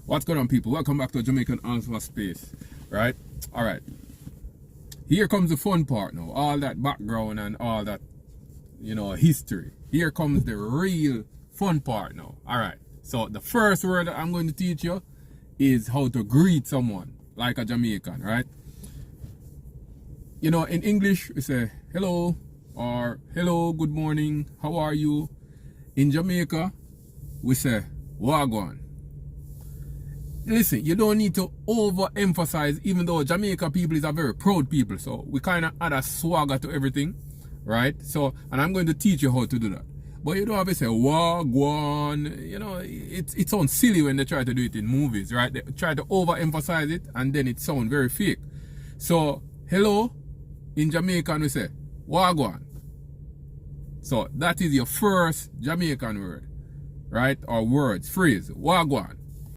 What's going on, people? Welcome back to Jamaican Answer Space, right? All right. Here comes the fun part now. All that background and all that, history. Here comes the real fun part now. All right. So the first word that I'm going to teach you is how to greet someone like a Jamaican, right? In English, we say hello or hello, good morning, how are you? In Jamaica, we say wagwan. Listen, you don't need to overemphasize, even though Jamaica people is a very proud people. So we kind of add a swagger to everything, right? So, and I'm going to teach you how to do that. But you don't have to say wagwan. It sounds silly when they try to do it in movies, right? They try to overemphasize it and then it sounds very fake. So, hello, in Jamaican we say wagwan. So that is your first Jamaican word, right? Or words, phrase, wagwan.